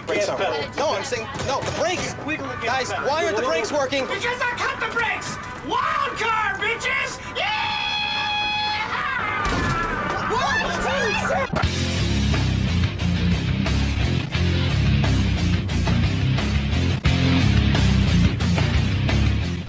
Brakes aren't working. No, I'm saying, no, the brakes. Guys, why aren't the brakes working? Because I cut the brakes! Wild card, bitches! Yeah! What?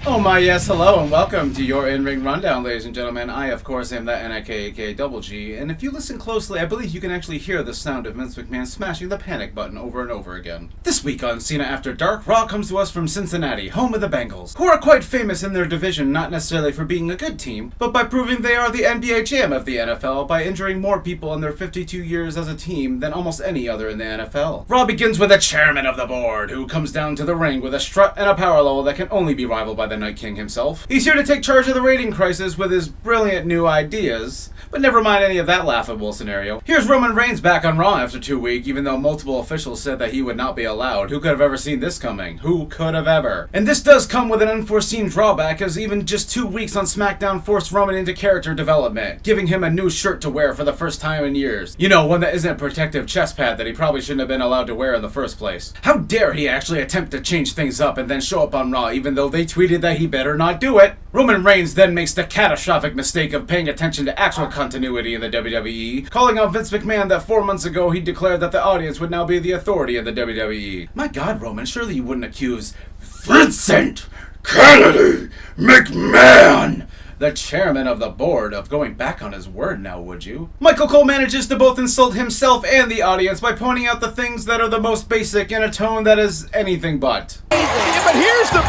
Oh my yes, hello and welcome to your in-ring rundown, ladies and gentlemen. I, of course, am that N-I-K-A-K double G, and if you listen closely, I believe you can actually hear the sound of Vince McMahon smashing the panic button over and over again. This week on Cena After Dark, Raw comes to us from Cincinnati, home of the Bengals, who are quite famous in their division, not necessarily for being a good team, but by proving they are the NBA champ of the NFL by injuring more people in their 52 years as a team than almost any other in the NFL. Raw begins with the chairman of the board, who comes down to the ring with a strut and a power level that can only be rivaled by the Night King himself. He's here to take charge of the rating crisis with his brilliant new ideas, but never mind any of that laughable scenario. Here's Roman Reigns back on Raw after 2 weeks, even though multiple officials said that he would not be allowed. Who could have ever seen this coming? Who could have ever? And this does come with an unforeseen drawback, as even just 2 weeks on SmackDown forced Roman into character development, giving him a new shirt to wear for the first time in years. You know, one that isn't a protective chest pad that he probably shouldn't have been allowed to wear in the first place. How dare he actually attempt to change things up and then show up on Raw, even though they tweeted that he better not do it. Roman Reigns then makes the catastrophic mistake of paying attention to actual continuity in the WWE, calling out Vince McMahon that 4 months ago he declared that the audience would now be the authority of the WWE. My God, Roman, surely you wouldn't accuse Vincent Kennedy McMahon, the chairman of the board, of going back on his word now, would you? Michael Cole manages to both insult himself and the audience by pointing out the things that are the most basic in a tone that is anything but. Yeah, but here's the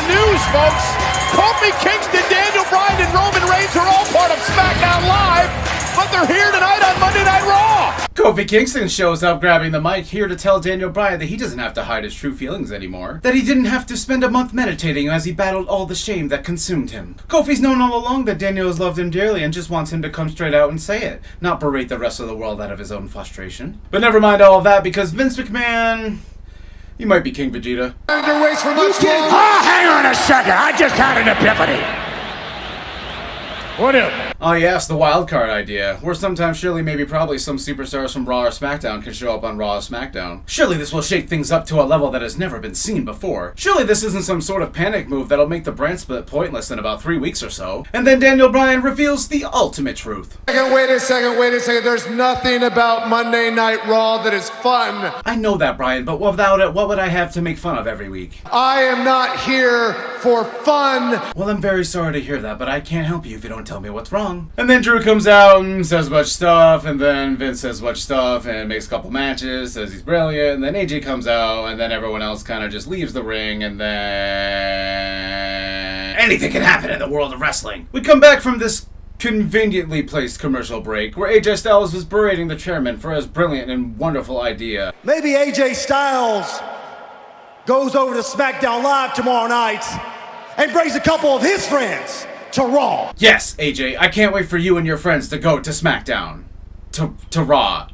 news, folks. Kofi Kingston, Daniel Bryan, and Roman Reigns are all part of SmackDown Live, but they're here tonight on Monday Night Raw. Kofi Kingston shows up grabbing the mic, here to tell Daniel Bryan that he doesn't have to hide his true feelings anymore. That he didn't have to spend a month meditating as he battled all the shame that consumed him. Kofi's known all along that Daniel has loved him dearly and just wants him to come straight out and say it, not berate the rest of the world out of his own frustration. But never mind all of that, because Vince McMahon, he might be King Vegeta. Hang on a second, I just had an epiphany. What if? Oh yes, the wild card idea, where sometimes surely maybe probably some superstars from Raw or SmackDown can show up on Raw or SmackDown. Surely this will shake things up to a level that has never been seen before. Surely this isn't some sort of panic move that'll make the brand split pointless in about 3 weeks or so. And then Daniel Bryan reveals the ultimate truth. Wait a second. There's nothing about Monday Night Raw that is fun. I know that, Bryan, but without it, what would I have to make fun of every week? I am not here for fun. Well, I'm very sorry to hear that, but I can't help you if you don't tell me what's wrong. And then Drew comes out and says much stuff, and then Vince says much stuff and makes a couple matches, says he's brilliant, and then AJ comes out, and then everyone else kind of just leaves the ring, and then anything can happen in the world of wrestling. We come back from this conveniently placed commercial break where AJ Styles was berating the chairman for his brilliant and wonderful idea. Maybe AJ Styles goes over to SmackDown Live tomorrow night and brings a couple of his friends to Raw. Yes, AJ, I can't wait for you and your friends to go to SmackDown. To Raw.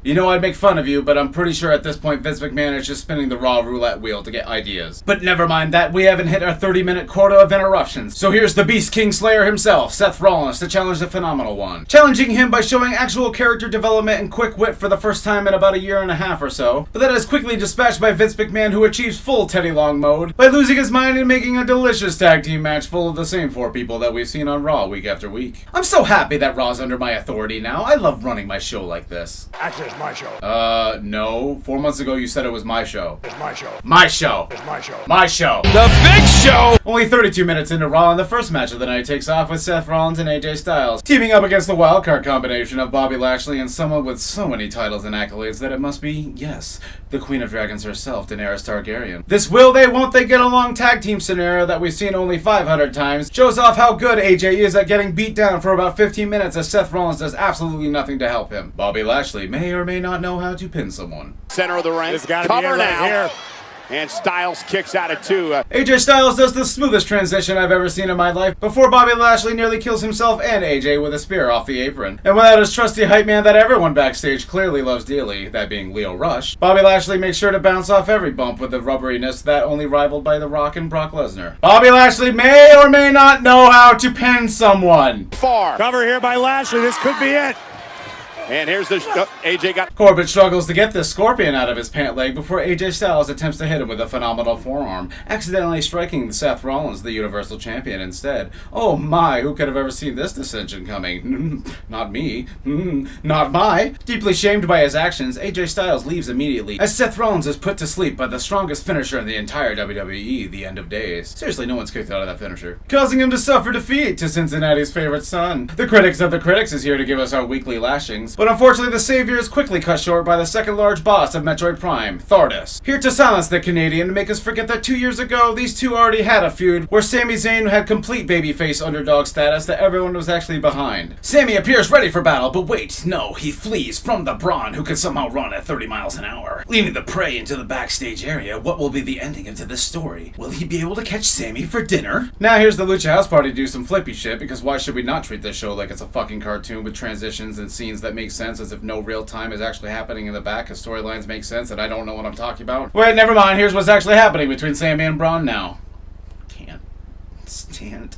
You know I'd make fun of you, but I'm pretty sure at this point Vince McMahon is just spinning the Raw roulette wheel to get ideas. But never mind that, we haven't hit our 30-minute quota of interruptions. So here's the Beast King Slayer himself, Seth Rollins, to challenge the Phenomenal One. Challenging him by showing actual character development and quick wit for the first time in about a year and a half or so. But that is quickly dispatched by Vince McMahon, who achieves full Teddy Long mode by losing his mind and making a delicious tag team match full of the same 4 people that we've seen on Raw week after week. I'm so happy that Raw's under my authority now. I love running my show like this. Actually, it's my show. No. 4 months ago you said it was my show. It's my show. My show. It's my show. My show. The big show! Only 32 minutes into Raw, and the first match of the night takes off with Seth Rollins and AJ Styles teaming up against the wildcard combination of Bobby Lashley and someone with so many titles and accolades that it must be, yes, the Queen of Dragons herself, Daenerys Targaryen. This will they, won't they get along tag team scenario that we've seen only 500 times shows off how good AJ is at getting beat down for about 15 minutes as Seth Rollins does absolutely nothing to help him. Bobby Lashley may or may not know how to pin someone. Center of the ring. Cover now. Here. And Styles kicks out at 2. AJ Styles does the smoothest transition I've ever seen in my life before Bobby Lashley nearly kills himself and AJ with a spear off the apron. And without his trusty hype man that everyone backstage clearly loves dearly, that being Lio Rush, Bobby Lashley makes sure to bounce off every bump with the rubberiness that only rivaled by The Rock and Brock Lesnar. Bobby Lashley may or may not know how to pin someone. Far. Cover here by Lashley. This could be it. And here's the AJ got Corbin struggles to get this scorpion out of his pant leg before AJ Styles attempts to hit him with a phenomenal forearm, accidentally striking Seth Rollins, the Universal Champion, instead. Oh my, who could have ever seen this dissension coming? Not me. Not my. Deeply shamed by his actions, AJ Styles leaves immediately as Seth Rollins is put to sleep by the strongest finisher in the entire WWE, the End of Days. Seriously, no one's kicked out of that finisher. Causing him to suffer defeat to Cincinnati's favorite son. The critics of the critics is here to give us our weekly lashings, but unfortunately the savior is quickly cut short by the second large boss of Metroid Prime, Thordis. Here to silence the Canadian and make us forget that 2 years ago, these two already had a feud where Sami Zayn had complete babyface underdog status that everyone was actually behind. Sami appears ready for battle, but wait, no, he flees from the Braun who can somehow run at 30 miles an hour. Leaving the prey into the backstage area, what will be the ending of this story? Will he be able to catch Sami for dinner? Now here's the Lucha House Party to do some flippy shit, because why should we not treat this show like it's a fucking cartoon with transitions and scenes that make sense as if no real time is actually happening in the back, because storylines make sense and I don't know what I'm talking about? Wait, never mind, here's what's actually happening between Sami and Braun now. Can't stand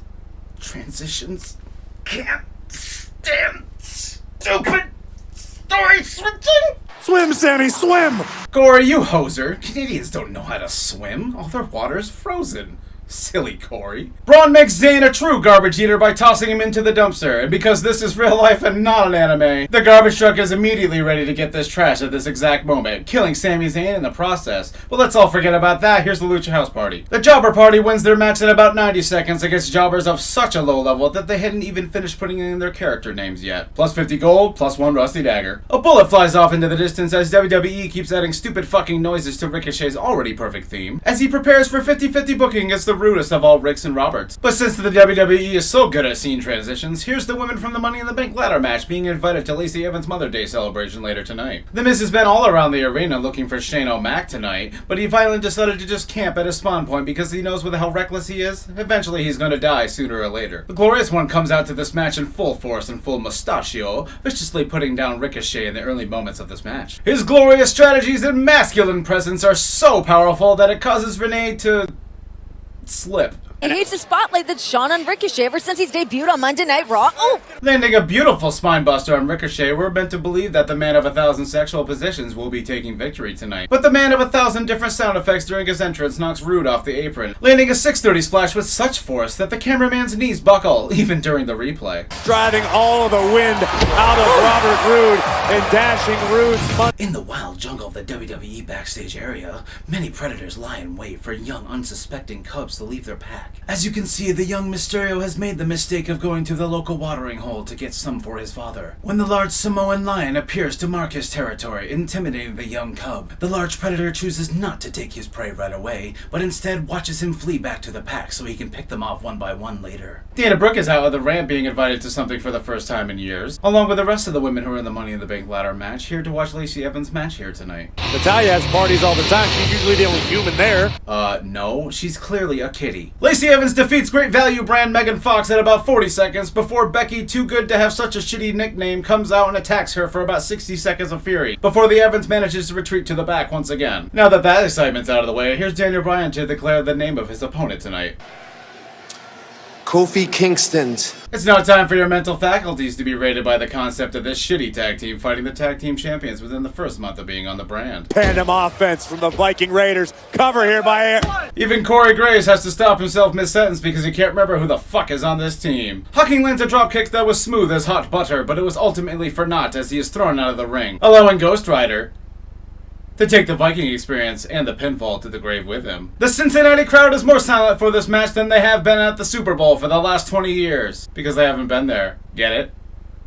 transitions. Can't stand stupid story switching. Swim, Sammy, swim! Gory, you hoser. Canadians don't know how to swim. All their water's frozen. Silly Corey. Braun makes Zayn a true garbage eater by tossing him into the dumpster, and because this is real life and not an anime, the garbage truck is immediately ready to get this trash at this exact moment, killing Sami Zayn in the process. But let's all forget about that, here's the Lucha House Party. The Jobber Party wins their match in about 90 seconds against jobbers of such a low level that they hadn't even finished putting in their character names yet. Plus 50 gold, plus 1 rusty dagger. A bullet flies off into the distance as WWE keeps adding stupid fucking noises to Ricochet's already perfect theme, as he prepares for 50-50 booking against the rudest of all Ricks and Roberts. But since the WWE is so good at scene transitions, here's the women from the Money in the Bank ladder match being invited to Lacey Evans' Mother Day celebration later tonight. The Miz has been all around the arena looking for Shane O'Mac tonight, but he finally decided to just camp at his spawn point because he knows with how reckless he is, eventually he's gonna die sooner or later. The Glorious One comes out to this match in full force and full mustachio, viciously putting down Ricochet in the early moments of this match. His glorious strategies and masculine presence are so powerful that it causes Renee to slip. He hates the spotlight that's shone on Ricochet ever since he's debuted on Monday Night Raw. Oh! Landing a beautiful spinebuster on Ricochet, we're meant to believe that the man of 1,000 sexual positions will be taking victory tonight. But the man of 1,000 different sound effects during his entrance knocks Rude off the apron, landing a 630 splash with such force that the cameraman's knees buckle, even during the replay. driving all of the wind out of Robert Roode and dashing Rude's money. In the wild jungle of the WWE backstage area, many predators lie in wait for young, unsuspecting cubs to leave their pack. As you can see, the young Mysterio has made the mistake of going to the local watering hole to get some for his father. When the large Samoan lion appears to mark his territory, intimidating the young cub, the large predator chooses not to take his prey right away, but instead watches him flee back to the pack so he can pick them off one by one later. Dana Brooke is out of the ramp being invited to something for the first time in years, along with the rest of the women who are in the Money in the Bank ladder match, here to watch Lacey Evans' match here tonight. Natalya has parties all the time. She's usually the only human there. No, she's clearly a kitty. Lacey Evans defeats Great Value brand Megan Fox at about 40 seconds before Becky, too good to have such a shitty nickname, comes out and attacks her for about 60 seconds of fury, before the Evans manages to retreat to the back once again. Now that that excitement's out of the way, here's Daniel Bryan to declare the name of his opponent tonight. Kofi Kingston. It's now time for your mental faculties to be rated by the concept of this shitty tag team fighting the tag team champions within the first month of being on the brand. Tandem offense from the Viking Raiders. Cover here by Air. Even Corey Graves has to stop himself mid-sentence because he can't remember who the fuck is on this team. Hucking lands a dropkick that was smooth as hot butter, but it was ultimately for naught as he is thrown out of the ring, allowing Ghost Rider to take the Viking experience and the pinfall to the grave with him. The Cincinnati crowd is more silent for this match than they have been at the Super Bowl for the last 20 years. Because they haven't been there. Get it?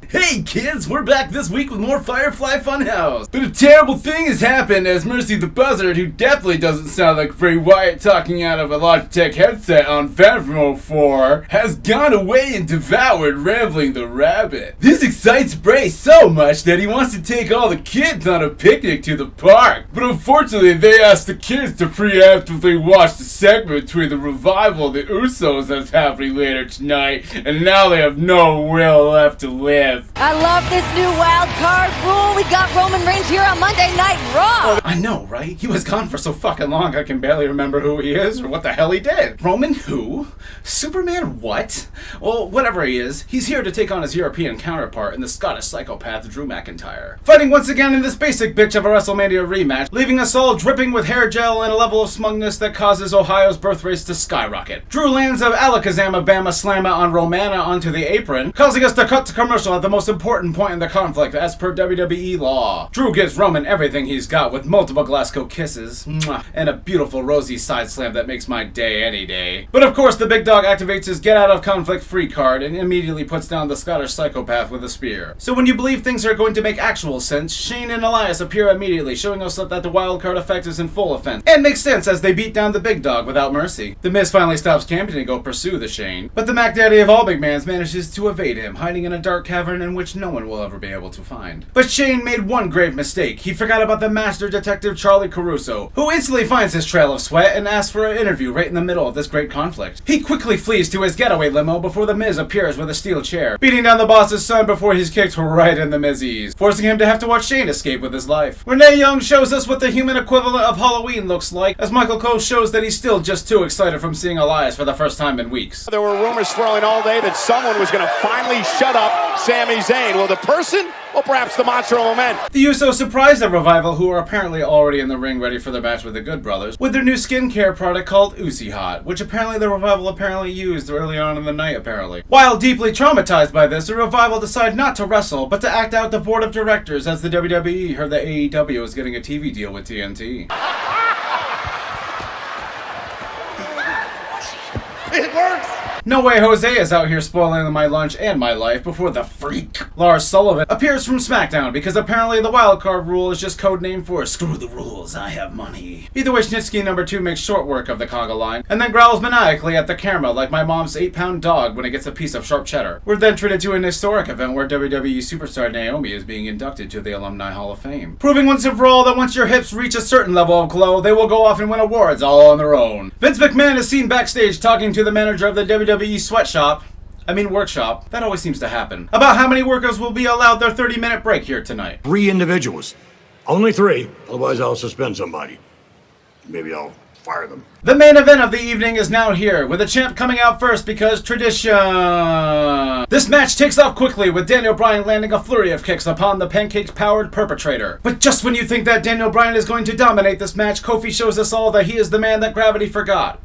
Hey kids, we're back this week with more Firefly Funhouse. But a terrible thing has happened as Mercy the Buzzard, who definitely doesn't sound like Bray Wyatt talking out of a Logitech headset on Phantom 4, has gone away and devoured Rambling the Rabbit. This excites Bray so much that he wants to take all the kids on a picnic to the park. But unfortunately, they asked the kids to preemptively watch the segment between the revival of the Usos that's happening later tonight, and now they have no will left to live. I love this new wild card rule. We got Roman Roman Reigns here on Monday Night Raw. I know, right? He was gone for so fucking long I can barely remember who he is or what the hell he did. Roman who? Superman what? Well, whatever he is, he's here to take on his European counterpart in the Scottish psychopath Drew McIntyre. Fighting once again in this basic bitch of a WrestleMania rematch, leaving us all dripping with hair gel and a level of smugness that causes Ohio's birth rates to skyrocket. Drew lands a Alakazam Bama Slamma on Romana onto the apron, causing us to cut to commercial at the most important point in the conflict as per WWE law. Drew gives Roman everything he's got with multiple Glasgow kisses, and a beautiful rosy side slam that makes my day any day. But of course the big dog activates his get out of conflict free card and immediately puts down the Scottish psychopath with a spear. So when you believe things are going to make actual sense, Shane and Elias appear immediately, showing us that the wild card effect is in full effect. And makes sense as they beat down the big dog without mercy. The Miz finally stops camping to go pursue the Shane, but the Mac Daddy of all big mans manages to evade him, hiding in a dark cavern in which no one will ever be able to find. But Shane made one grave mistake. He forgot about the master detective Charlie Caruso, who instantly finds his trail of sweat and asks for an interview right in the middle of this great conflict. He quickly flees to his getaway limo before the Miz appears with a steel chair, beating down the boss's son before he's kicked right in the Mizzies, forcing him to have to watch Shane escape with his life. Renee Young shows us what the human equivalent of Halloween looks like, as Michael Cole shows that he's still just too excited from seeing Elias for the first time in weeks. There were rumors swirling all day that someone was going to finally shut up Sami Zayn. Well, the person? Or perhaps the Monster of Men. The Usos surprised the Revival, who are apparently already in the ring ready for their match with the Good Brothers, with their new skincare product called Oozy Hot, which apparently the Revival used early on in the night, apparently. While deeply traumatized by this, the Revival decide not to wrestle, but to act out the board of directors as the WWE heard that AEW was getting a TV deal with TNT. It works! No Way Jose is out here spoiling my lunch and my life before the freak Lars Sullivan appears from SmackDown, because apparently the wildcard rule is just codename for screw the rules, I have money. Either way, Snitsky number 2 makes short work of the conga line and then growls maniacally at the camera like my mom's 8-pound dog when it gets a piece of sharp cheddar. We're then treated to an historic event where WWE superstar Naomi is being inducted to the Alumni Hall of Fame, proving once and for all that once your hips reach a certain level of glow, they will go off and win awards all on their own. Vince McMahon is seen backstage talking to the manager of the WWE workshop, that always seems to happen, about how many workers will be allowed their 30-minute break here tonight. 3 individuals. Only 3, otherwise I'll suspend somebody. Maybe I'll fire them. The main event of the evening is now here, with the champ coming out first because tradition. This match takes off quickly, with Daniel Bryan landing a flurry of kicks upon the pancake-powered perpetrator. But just when you think that Daniel Bryan is going to dominate this match, Kofi shows us all that he is the man that gravity forgot.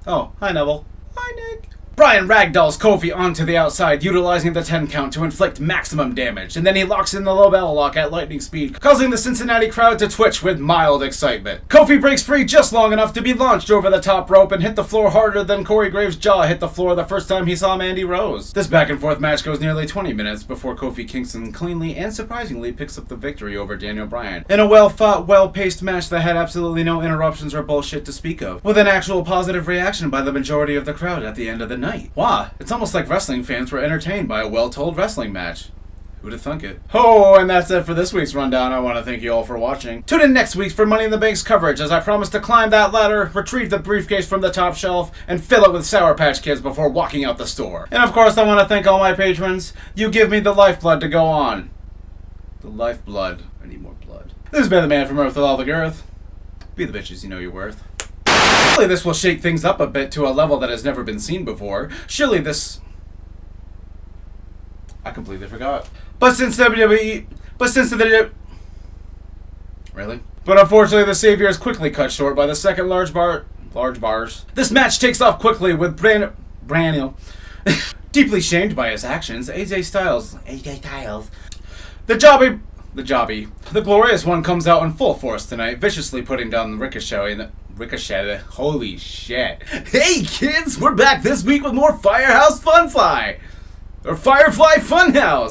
Oh, hi Neville. Hi Nick. Bryan ragdolls Kofi onto the outside, utilizing the 10 count to inflict maximum damage, and then he locks in the low bell lock at lightning speed, causing the Cincinnati crowd to twitch with mild excitement. Kofi breaks free just long enough to be launched over the top rope and hit the floor harder than Corey Graves' jaw hit the floor the first time he saw Mandy Rose. This back and forth match goes nearly 20 minutes before Kofi Kingston cleanly and surprisingly picks up the victory over Daniel Bryan, in a well-fought, well-paced match that had absolutely no interruptions or bullshit to speak of, with an actual positive reaction by the majority of the crowd at the end of the night. Wow, it's almost like wrestling fans were entertained by a well-told wrestling match. Who'd have thunk it? Oh, and that's it for this week's rundown. I want to thank you all for watching. Tune in next week for Money in the Bank's coverage, as I promise to climb that ladder, retrieve the briefcase from the top shelf, and fill it with Sour Patch Kids before walking out the store. And of course, I want to thank all my patrons. You give me the lifeblood to go on. The lifeblood. I need more blood. This has been the man from Earth with all the girth. Be the bitches you know you're worth. Surely this will shake things up a bit to a level that has never been seen before. Surely this... I completely forgot. But since WWE... Really? But unfortunately the savior is quickly cut short by the second large bars. This match takes off quickly with Braniel deeply shamed by his actions. AJ Styles. The glorious one comes out in full force tonight, viciously putting down Ricochet. Holy shit. Hey kids, we're back this week with more Firehouse Funfly. Or Firefly Funhouse.